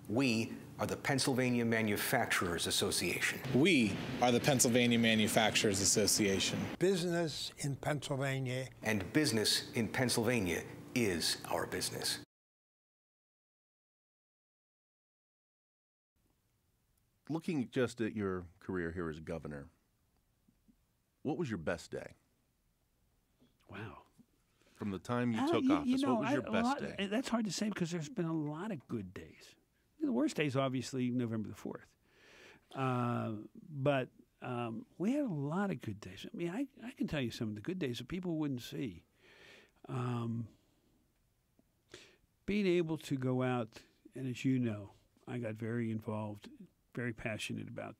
We are the Pennsylvania Manufacturers Association. We are the Pennsylvania Manufacturers Association. Business in Pennsylvania. And business in Pennsylvania is our business. Looking just at your career here as governor, what was your best day? Wow. From the time you took office, what was your best day? That's hard to say because there's been a lot of good days. The worst day is obviously November the 4th. But we had a lot of good days. I mean, I can tell you some of the good days that people wouldn't see. Being able to go out, and as you know, I got very involved, very passionate about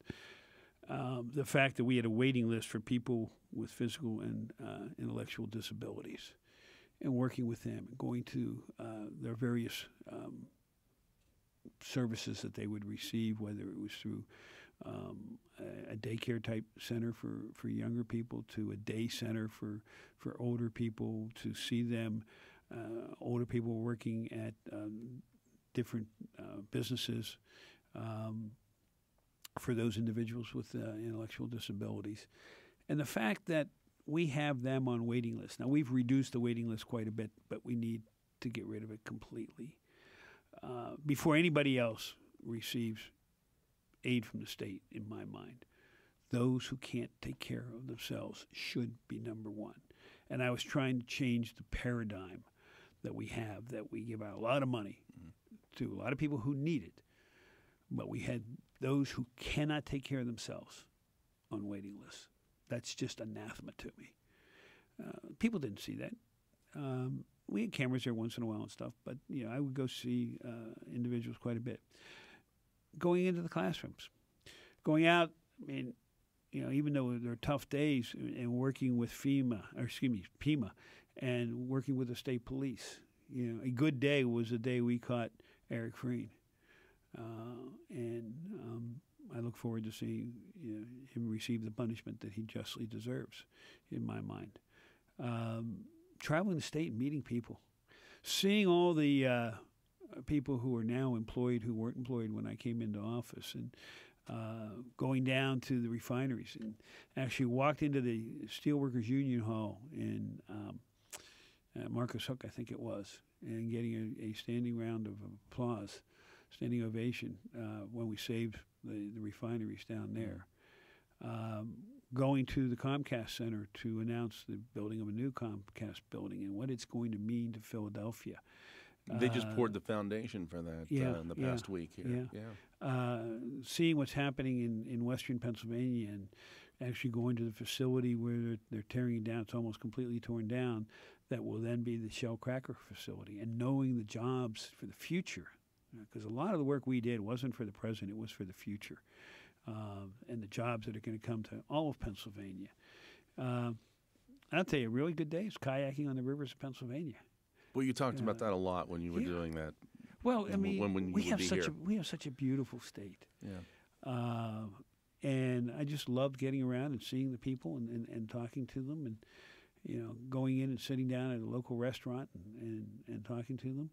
the fact that we had a waiting list for people with physical and intellectual disabilities, and working with them and going to their various services that they would receive, whether it was through a daycare type center for younger people, to a day center for older people, to see them, older people working at different businesses for those individuals with intellectual disabilities. And the fact that we have them on waiting lists. Now, we've reduced the waiting list quite a bit, but we need to get rid of it completely. Before anybody else receives aid from the state, in my mind, those who can't take care of themselves should be number one. And I was trying to change the paradigm that we have, that we give out a lot of money to a lot of people who need it, but we had those who cannot take care of themselves on waiting lists. That's just anathema to me. People didn't see that. We had cameras there once in a while and stuff, but I would go see individuals quite a bit. Going into the classrooms, going out. I mean, even though there are tough days, and working with PEMA, and working with the state police. A good day was the day we caught Eric Freen, and I look forward to seeing him receive the punishment that he justly deserves, in my mind. Traveling the state and meeting people, seeing all the people who are now employed who weren't employed when I came into office, and going down to the refineries, and actually walked into the Steelworkers Union Hall in Marcus Hook, I think it was, and getting a standing round of applause, standing ovation when we saved the refineries down there. Going to the Comcast Center to announce the building of a new Comcast building and what it's going to mean to Philadelphia. They just poured the foundation for that in the past week here. Seeing what's happening in western Pennsylvania, and actually going to the facility where they're tearing it down. It's almost completely torn down. That will then be the Shell Cracker facility, and knowing the jobs for the future. Because a lot of the work we did wasn't for the present, it was for the future. And the jobs that are going to come to all of Pennsylvania. I'll tell you, a really good day is kayaking on the rivers of Pennsylvania. Well, you talked about that a lot when you were doing that. Well, I mean, when we have such a beautiful state. Yeah. And I just loved getting around and seeing the people and talking to them, and going in and sitting down at a local restaurant and talking to them.